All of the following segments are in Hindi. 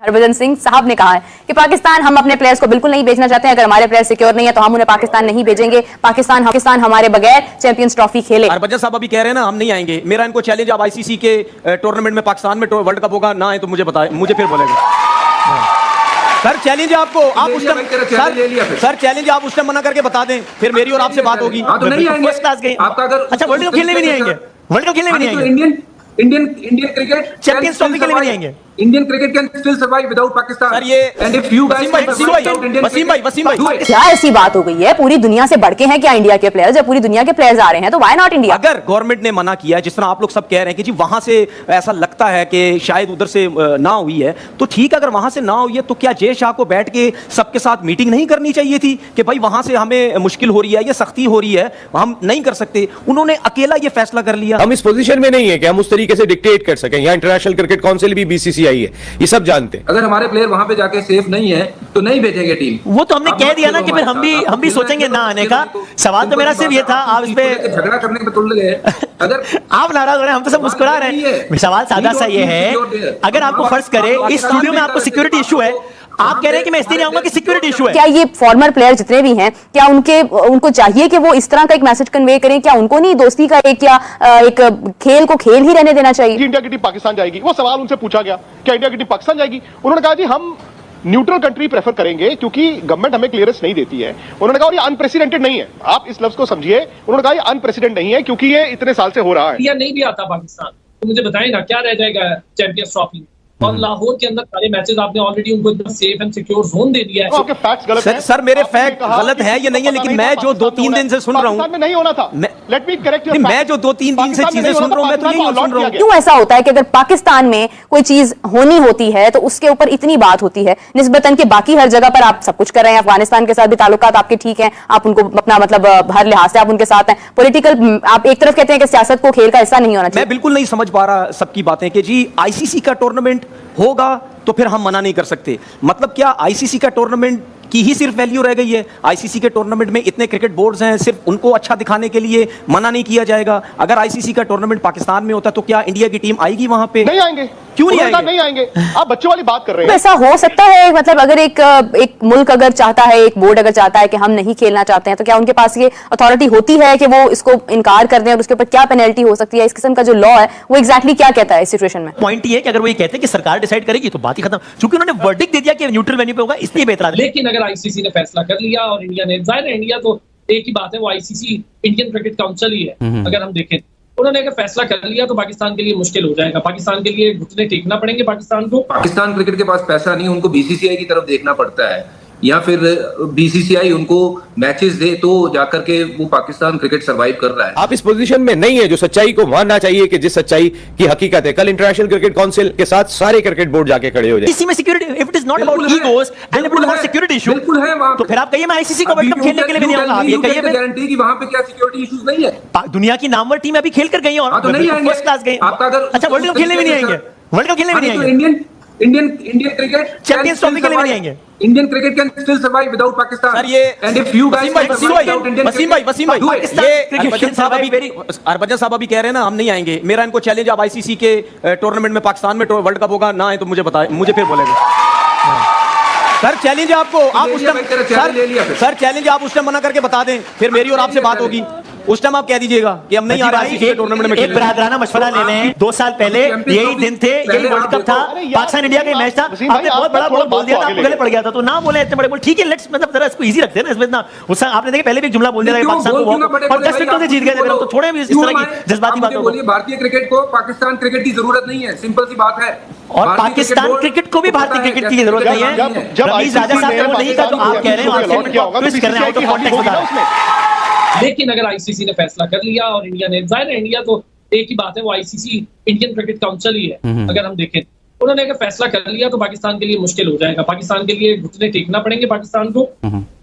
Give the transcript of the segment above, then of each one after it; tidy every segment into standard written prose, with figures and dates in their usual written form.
हरभजन सिंह साहब ने कहा है कि पाकिस्तान, हम अपने प्लेयर्स को बिल्कुल नहीं भेजना चाहते हैं। अगर हमारे प्लेयर सिक्योर नहीं है तो हम उन्हें पाकिस्तान नहीं भेजेंगे। पाकिस्तान हमारे बगैर चैंपियंस ट्रॉफी खेले। हरभजन साहब अभी कह रहे हैं ना हम नहीं आएंगे। मेरा इनको चैलेंज, आप आईसीसी के टूर्नामेंट में पाकिस्तान में वर्ल्ड कप होगा ना आए तो मुझे बताएं, मुझे फिर बोलेगा। सर चैलेंज है आपको, आप उस टाइम सर चैलेंज आप उस टाइम मना करके बता दें, फिर मेरी और आपसे बात होगी। तो नहीं आएंगे। अच्छा वर्ल्ड कप खेलने भी नहीं आएंगे, वर्ल्ड कप खेलने भी नहीं आएंगे, इंडियन क्रिकेट चैंपियंस ट्रॉफी के लिए नहीं आएंगे। Indian cricket can still survive without Pakistan. Sir ये and if you guys Wasim भाई क्या ऐसी बात हो गई है? पूरी दुनिया से बढ़ के हैं क्या इंडिया के प्लेयर्स? जब पूरी दुनिया के प्लेयर्स आ रहे हैं तो व्हाई नॉट इंडिया? अगर गवर्नमेंट ने मना किया, जिस तरह आप लोग सब कह रहे हैं कि जी वहां से ऐसा लगता है कि शायद उधर से ना हुई है, तो ठीक, अगर वहां से ना हुई है तो क्या जय शाह को बैठ के सबके साथ मीटिंग नहीं करनी चाहिए थी कि भाई वहां से हमें मुश्किल हो रही है, ये सख्ती हो रही है, हम नहीं कर सकते। उन्होंने अकेला ये फैसला कर लिया। हम इस पोजीशन में नहीं है कि हम उस तरीके से डिक्टेट कर सकें। यहाँ इंटरनेशनल क्रिकेट काउंसिल भी बीसीसीआई है, ये सब जानते हैं। अगर हमारे प्लेयर वहां पे जाके सेफ नहीं है तो नहीं भेजेंगे टीम। वो तो हमने कह दिया ना कि फिर हम भी सोचेंगे ना आने का। सवाल तो मेरा सिर्फ ये था, आप इस पे झगड़ा करने पे तुल गए। अगर आप नाराज हो रहे हैं, हम तो सब मुस्कुरा रहे हैं। सवाल सादा सा ये है, अगर आपको फर्ज करे इस स्टूडियो में आपको सिक्योरिटी इशू है, आप कह रहे हैं कि मैं इसलिए आऊंगा कि सिक्योरिटी इशू है। क्या ये फॉर्मर प्लेयर जितने भी हैं, क्या उनको चाहिए कि वो इस तरह का एक मैसेज कन्वे करें? क्या उनको नहीं दोस्ती का एक खेल को खेल ही रहने देना चाहिए? इंडिया की टीम पाकिस्तान जाएगी, वो सवाल उनसे पूछा गया क्या इंडिया की टीम पाकिस्तान जाएगी? उन्होंने कहा जी हम न्यूट्रल कंट्री प्रेफर करेंगे क्योंकि गवर्नमेंट हमें क्लियरेंस नहीं देती है। उन्होंने कहा और ये अनप्रेसिडेंटेड नहीं है, आप इस लफ्ज को समझिए। उन्होंने कहा ये अनप्रेसिडेंटेड नहीं है क्योंकि ये इतने साल से हो रहा है। इंडिया नहीं भी आता पाकिस्तान तो मुझे बताएं ना क्या रह जाएगा चैंपियंस ट्रॉफी? और लाहौर के अंदर सारे मैचेस आपने ऑलरेडी उनको एकदम सेफ एंड सिक्योर जोन दे दिया है। आपके फैक्ट्स गलत हैं। सर मेरे फैक्ट गलत है ये नहीं है, लेकिन मैं जो 2-3 दिन से सुन रहा हूं, में नहीं होना था। लेट मी करेक्ट योर, मैं जो 2-3 दिन से चीजें सुन रहा हूं, मैं तो यही सुन रहा हूं। क्यों ऐसा होता है कि अगर पाकिस्तान में कोई चीज होनी होती है तो उसके ऊपर इतनी बात होती है, निस्बतन के बाकी हर जगह पर आप सब कुछ कर रहे हैं। अफगानिस्तान के साथ भी ताल्लुकात आपके ठीक हैं, आप उनको अपना मतलब हर लिहाज से आप उनके साथ हैं। पॉलिटिकल आप एक तरफ कहते हैं कि सियासत को खेल का हिस्सा नहीं होना चाहिए। मैं बिल्कुल नहीं समझ पा रहा सबकी बातें कि जी आईसीसी का टूर्नामेंट होगा तो फिर हम मना नहीं कर सकते। मतलब क्या आईसीसी का टूर्नामेंट की ही सिर्फ वैल्यू रह गई है? आईसीसी के टूर्नामेंट में इतने क्रिकेट बोर्ड्स हैं, सिर्फ उनको अच्छा दिखाने के लिए मना नहीं किया जाएगा? अगर आईसीसी का टूर्नामेंट पाकिस्तान में होता तो क्या इंडिया की टीम आएगी वहां पे? नहीं आएंगे। क्यों नहीं आएंगे? नहीं आएंगे। आप बच्चों वाली बात कर रहे हैं। ऐसा हो सकता है, मतलब अगर एक मुल्क अगर चाहता है, एक बोर्ड अगर चाहता है कि हम नहीं खेलना चाहते हैं, तो क्या उनके पास ये अथॉरिटी होती है कि वो इसको इनकार कर दें और उसके ऊपर क्या पेनल्टी हो सकती है? इस किस्म का जो लॉ है वो एग्जैक्टली क्या कहता है इस सिचुएशन में? पॉइंट ये है कि अगर वो ये कहते हैं कि सरकार डिसाइड करेगी तो बात ही खत्म, क्योंकि उन्होंने वर्डिक्ट दे दिया कि न्यूट्रल वेन्यू पे होगा, इसलिए बेहतर। लेकिन अगर आईसीसी ने फैसला कर लिया और इंडिया ने, जाहिर है इंडिया तो एक ही बात है, वो आईसीसी इंडियन क्रिकेट काउंसिल ही है। अगर हम देखें उन्होंने अगर फैसला कर लिया तो पाकिस्तान के लिए मुश्किल हो जाएगा। पाकिस्तान के लिए घुटने टेकना पड़ेंगे पाकिस्तान को। पाकिस्तान क्रिकेट के पास पैसा नहीं, उनको बीसीसीआई की तरफ देखना पड़ता है, या फिर बीसीसीआई उनको मैचेस दे तो जाकर के वो पाकिस्तान क्रिकेट सरवाइव कर रहा है। आप इस पोजीशन में नहीं है जो सच्चाई को मानना चाहिए कि जिस सच्चाई की हकीकत है। कल इंटरनेशनल क्रिकेट काउंसिल के साथ सारे क्रिकेट बोर्ड जाके खड़े हो जाए। इसी में security, if it is not about egos and if it is about security issue, बिल्कुल है वहां तो फिर आप कहिए मैं आईसीसी को वर्ल्ड कप खेलने के लिए भी नहीं आऊंगा। आप ये कहिए गारंटी कि वहां पे क्या सिक्योरिटी इश्यूज नहीं है। दुनिया की नामवर टीम अभी खेल कर गई और तो नहीं आएंगे। फर्स्ट क्लास गई। आपका अगर अच्छा वर्ल्ड कप खेलने भी नहीं आएंगे, वर्ल्ड कप खेलने भी नहीं आएंगे, इंडियन क्रिकेट चैंपियंस ट्रॉफी के लिए भी नहीं आएंगे। Indian cricket can still survive without Pakistan. Sir ये and if you guys Wasim भाई हरभजन साहब अभी कह रहे हैं ना हम नहीं आएंगे। मेरा इनको चैलेंज, आप आईसीसी के टूर्नामेंट में पाकिस्तान में वर्ल्ड कप होगा ना आए तो मुझे बताएं, मुझे फिर बोलेगा। सर चैलेंज है आपको, आप उस टाइम सर चैलेंज आप उस टाइम मना करके बता दें, फिर मेरी और आपसे बात होगी। उस टाइम आप कह दीजिएगा कि हम नहीं आ रहे हैं टूर्नामेंट में। एक बरादराना मशवरा ले लें, 2 साल पहले यही दिन थे, यही वर्ल्ड कप था, पाकिस्तान इंडिया का मैच था, आपने बहुत बड़ा बोल दिया था, आपको गले पड़ गया था, तो ना बोले इतने बड़े बोल। ठीक है लेट्स, मतलब जरा इसको इजी रखते हैं ना, इसमें ना उससे आपने देखा पहले भी एक जुमला बोल दिया था पाकिस्तान को और 10 विकेटों से जीत गए थे, तो छोड़े भी इस तरह की जज्बाती बातों को। भारतीय क्रिकेट को पाकिस्तान क्रिकेट की जरूरत नहीं है, सिंपल सी बात है। और पाकिस्तान क्रिकेट को भी भारतीय क्रिकेट की जरूरत नहीं है। रमीज राजा साहब ने वो नहीं कहा, तो आप कह रहे हैं ट्विस्ट कर रहे हैं, आउट ऑफ कॉन्टेक्स्ट बता रहे हैं। लेकिन अगर आईसीसी ने फैसला कर लिया और इंडिया ने, जाहिर है इंडिया तो एक ही बात है, वो आईसीसी इंडियन क्रिकेट काउंसिल ही है। अगर हम देखें उन्होंने अगर फैसला कर लिया तो पाकिस्तान के लिए मुश्किल हो जाएगा। पाकिस्तान के लिए घुटने टेकना पड़ेंगे पाकिस्तान को।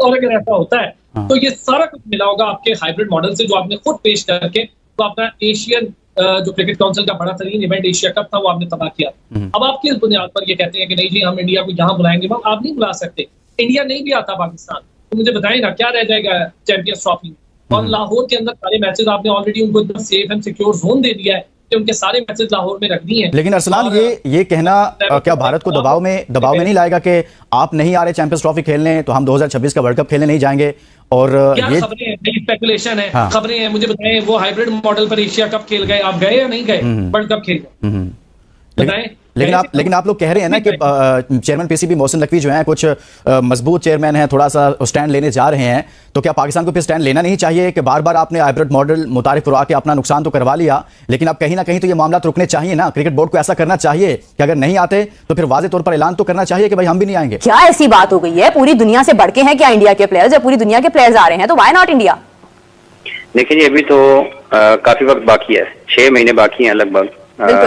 और अगर ऐसा होता है तो ये सारा कुछ मिला होगा आपके हाइब्रिड मॉडल से जो आपने खुद पेश करके तो अपना एशियन जो क्रिकेट काउंसिल का बड़ा तरीन इवेंट एशिया कप था वो आपने तबाह किया। अब आप किस बुनियाद पर ये कहते हैं कि नहीं जी हम इंडिया को यहाँ बुलाएंगे? आप नहीं बुला सकते। इंडिया नहीं भी आता पाकिस्तान तो मुझे बताएं ना क्या रह जाएगा चैंपियंस ट्रॉफी? और लाहौर के अंदर सारे मैचेस आपने ऑलरेडी उनको एकदम सेफ एंड सिक्योर जोन दे दिया है कि उनके सारे मैचेस लाहौर में रख दिए हैं। लेकिन अरसलान, ये कहना क्या भारत को दबाव में नहीं लाएगा कि आप नहीं आ रहे चैंपियंस ट्रॉफी खेलने तो हम 2026 का वर्ल्ड कप खेलने नहीं जाएंगे? और ये खबरें हैं, स्पेकुलेशन है, हाँ। खबरें हैं, मुझे बताएं वो हाइब्रिड मॉडल पर एशिया कप खेल गए, आप गए या नहीं गए? वर्ल्ड कप खेल गए, बताएं। लेकिन आप लोग कह रहे हैं ना कि चेयरमैन पीसीबी मोहसिन नकवी जो हैं कुछ मजबूत चेयरमैन हैं, थोड़ा सा स्टैंड लेने जा रहे हैं, तो क्या पाकिस्तान को फिर स्टैंड लेना नहीं चाहिए कि बार बार आपने हाइब्रिड मॉडल मुतारिफ करवा के अपना नुकसान तो करवा लिया, लेकिन अब कहीं ना कहीं तो ये मामला रुकने चाहिए ना? क्रिकेट बोर्ड को ऐसा करना चाहिए कि अगर नहीं आते तो फिर वाज़ेह तौर पर ऐलान तो करना चाहिए कि भाई हम भी नहीं आएंगे। क्या ऐसी बात हो गई है? पूरी दुनिया से बढ़ के हैं क्या इंडिया के प्लेयर्स? जब पूरी दुनिया के प्लेयर्स आ रहे हैं तो व्हाई नॉट इंडिया? देखिए, अभी तो काफी वक्त बाकी है, 6 महीने बाकी हैं लगभग,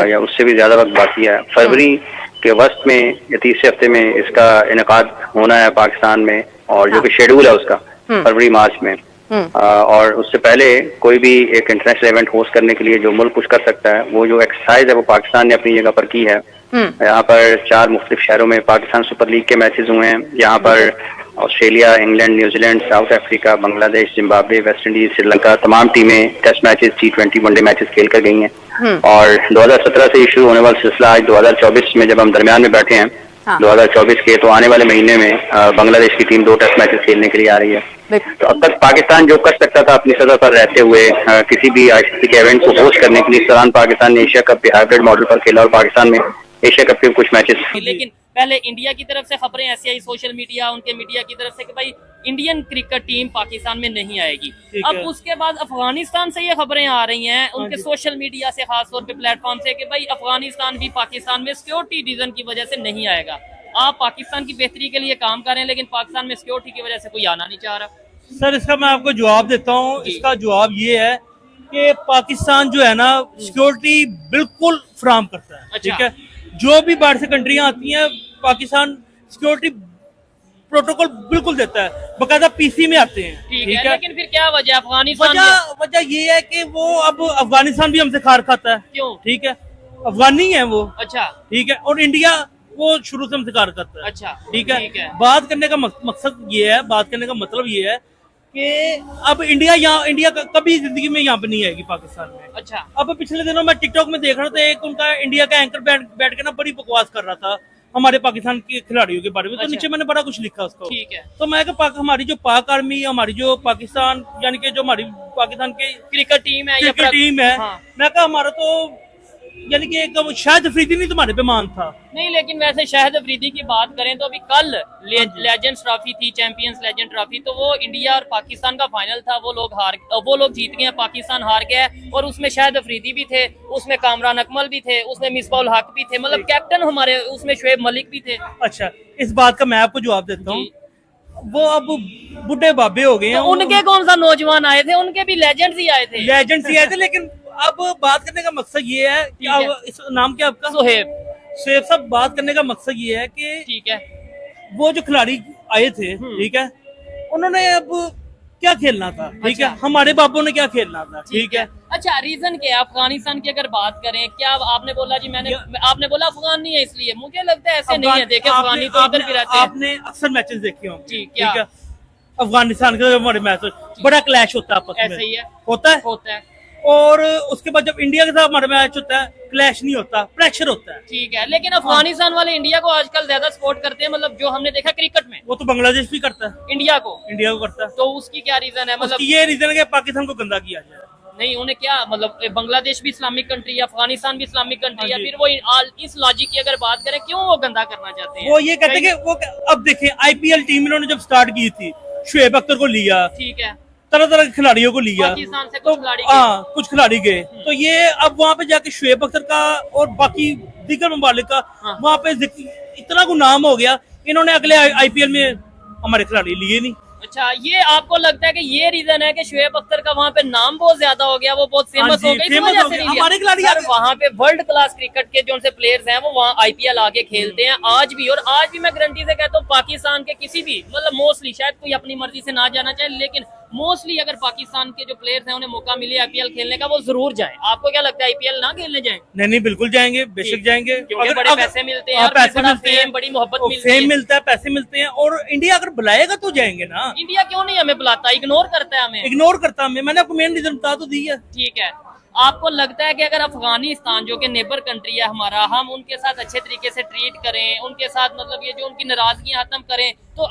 या उससे भी ज्यादा वक्त बाकी है। फरवरी के वस्त में या तीसरे हफ्ते में इसका इनेकाद होना है पाकिस्तान में, और जो कि शेड्यूल है उसका फरवरी मार्च में। और उससे पहले कोई भी एक इंटरनेशनल इवेंट होस्ट करने के लिए जो मुल्क कुछ कर सकता है, वो जो एक्सरसाइज है वो पाकिस्तान ने अपनी जगह पर की है। यहाँ पर 4 मुख्तलिफ शहरों में पाकिस्तान सुपर लीग के मैचेस हुए हैं। यहाँ पर Australia, England, New Zealand, south Africa, Bangladesh, Zimbabwe, West Indies, Sri Lanka, तमाम टीमें test matches, T20 one day matches खेल कर गई हैं। और 2017 से शुरू होने वाला सिलसिला आज 2024 में जब हम दरमियान में बैठे हैं, 2024 के, तो आने वाले महीने में बांग्लादेश की टीम 2 टेस्ट मैचेस खेलने के लिए आ रही है। तो अब तक पाकिस्तान जो कर सकता था अपनी सतह पर रहते हुए किसी भी ICC के इवेंट को होस्ट करने के लिए, इस दौरान पाकिस्तान ने एशिया कप हाइब्रिड मॉडल पर खेला और पाकिस्तान में एशिया कप के कुछ मैचेस। लेकिन पहले इंडिया की तरफ से खबरें ऐसी आई, सोशल मीडिया, उनके मीडिया की तरफ से कि भाई इंडियन क्रिकेट टीम पाकिस्तान में नहीं आएगी। अब उसके बाद अफगानिस्तान से ये खबरें आ रही हैं, उनके सोशल मीडिया से, खासतौर पे प्लेटफॉर्म से, कि भाई अफगानिस्तान भी पाकिस्तान में सिक्योरिटी रीजन की वजह से नहीं आएगा। आप पाकिस्तान की बेहतरी के लिए काम कर रहे हैं, लेकिन पाकिस्तान में सिक्योरिटी की वजह से कोई आना नहीं चाह रहा। सर, इसका मैं आपको जवाब देता हूँ। इसका जवाब ये है कि पाकिस्तान जो है ना, सिक्योरिटी बिल्कुल फराहम करता है। ठीक है, जो भी बाहर से कंट्रियां आती हैं, पाकिस्तान सिक्योरिटी प्रोटोकॉल बिल्कुल देता है, बकायदा PC में आते हैं। ठीक है, लेकिन फिर क्या वजह? अफगानिस्तान वजह ये है कि वो अब अफगानिस्तान भी हमसे खार खाता है। क्यों? ठीक है, अफगानी है वो। अच्छा, ठीक है, और इंडिया वो शुरू से हमसे खार करता है। अच्छा, ठीक है। बात करने का मकसद ये है, बात करने का मतलब ये है कि अब इंडिया कभी जिंदगी में यहाँ पे नहीं आएगी पाकिस्तान में। अच्छा। अब पिछले दिनों मैं टिकटॉक में देख रहा था, एक उनका इंडिया का एंकर बैठ के ना बड़ी बकवास कर रहा था हमारे पाकिस्तान के खिलाड़ियों के बारे में। तो नीचे मैंने बड़ा कुछ लिखा उसको। ठीक है। तो मैं हमारी जो पाक आर्मी, हमारी जो पाकिस्तान, यानी कि जो हमारी पाकिस्तान की क्रिकेट टीम है, हाँ। मैं कहा हमारा तो यानी कि एक शाहिद अफरीदी नहीं तुम्हारे पे मान था। नहीं, लेकिन वैसे शाहिद अफरीदी की बात करें तो अभी कल लेजेंड्स ट्रॉफी थी, चैंपियंस लेजेंड ट्रॉफी, तो वो इंडिया और पाकिस्तान का फाइनल था। वो लोग जीत गए, पाकिस्तान हार गया, और उसमें शाहिद अफरीदी भी थे, उसमें कामरान अकमल भी थे, उसमें मिसबाउल हक भी थे, मतलब कैप्टन हमारे उसमें शुएब मलिक भी थे। अच्छा, इस बात का मैं आपको जवाब देता हूँ। वो अब बुढ़े बाबे हो गए हैं। तो उनके कौन सा नौजवान आए थे? उनके भी लेजेंड्स ही आए थे। लेकिन अब बात करने का मकसद ये है कि इस नाम क्या आपका? सुहेब साहब, बात करने का मकसद ये है कि ठीक है, वो जो खिलाड़ी आए थे, ठीक है, उन्होंने अब क्या खेलना था। ठीक है, हमारे बापों ने क्या खेलना था। ठीक है। अच्छा, रीजन क्या है? अफगानिस्तान की अगर बात करें, क्या आपने बोला जी, आपने बोला अफगान नहीं है इसलिए? मुझे लगता है ऐसे नहीं है। देखे, अफगानी तो इधर भी रहते हैं। आपने अक्सर मैचेस देखे होंगे। ठीक है। अफगानिस्तान के हमारे मैच बड़ा क्लैश होता है आपस में। ऐसे ही है, होता है। और उसके बाद जब इंडिया के साथ हमारा मैच होता है, क्लैश नहीं होता, प्रेशर होता है। ठीक है, लेकिन अफगानिस्तान वाले इंडिया को आजकल ज्यादा सपोर्ट करते हैं, मतलब जो हमने देखा क्रिकेट में। वो तो बांग्लादेश भी करता है इंडिया को करता है। तो उसकी क्या रीजन है? मतलब ये रीजन है कि पाकिस्तान को गंदा किया जाए। नहीं, उन्हें क्या मतलब, बांग्लादेश भी इस्लामिक कंट्री है, अफगानिस्तान भी इस्लामिक कंट्री है, फिर वो इस लॉजिक की अगर बात करें, क्यों वो गंदा करना चाहते हैं? वो ये कहते हैं कि वो, अब देखिए IPL टीम इन्होंने जब स्टार्ट की थी, शुएब अख्तर को लिया, ठीक है, तरह तरह के खिलाड़ियों को लिया, पाकिस्तान से कुछ खिलाड़ी गए, तो ये अब वहाँ पे जाके शुएब अख्तर का और बाकी दीगर ममालिक का वहाँ पे इतना को नाम हो गया, इन्होंने अगले IPL में हमारे खिलाड़ी लिए नहीं। अच्छा, ये आपको लगता है कि ये रीजन है कि शुएब अख्तर का वहाँ पे नाम बहुत ज्यादा हो गया, वो बहुत फेमस हो गई, हमारे खिलाड़ी वहाँ पे वर्ल्ड क्लास क्रिकेट के जो प्लेयर्स हैं वो वहाँ IPL आके खेलते हैं आज भी। और आज भी मैं गारंटी से कहता हूँ, पाकिस्तान के किसी भी, मतलब मोस्टली, शायद कोई अपनी मर्जी से ना जाना चाहे, लेकिन मोस्टली अगर पाकिस्तान के जो प्लेयर्स हैं उन्हें मौका मिले IPL खेलने का, वो जरूर जाएं। आपको क्या लगता है, IPL ना खेलने जाएं? नहीं, बिल्कुल जाएंगे, बेशक जाएंगे, क्योंकि बड़े पैसे मिलते हैं, बड़ी मोहब्बत मिलती है, फेम मिलता है, पैसे मिलते हैं, और इंडिया अगर बुलाएगा तो जाएंगे ना। इंडिया क्यों नहीं हमें बुलाता? इग्नोर करता है हमें। मैंने आपको मेन रीजन बता तो दी है। ठीक है, आपको लगता है कि अगर अफगानिस्तान जो कि नेबर कंट्री है हमारा, हम उनके साथ अच्छे तरीके से ट्रीट करें, उनके साथ मतलब ये जो उनकी नाराजगियां खत्म करें, तो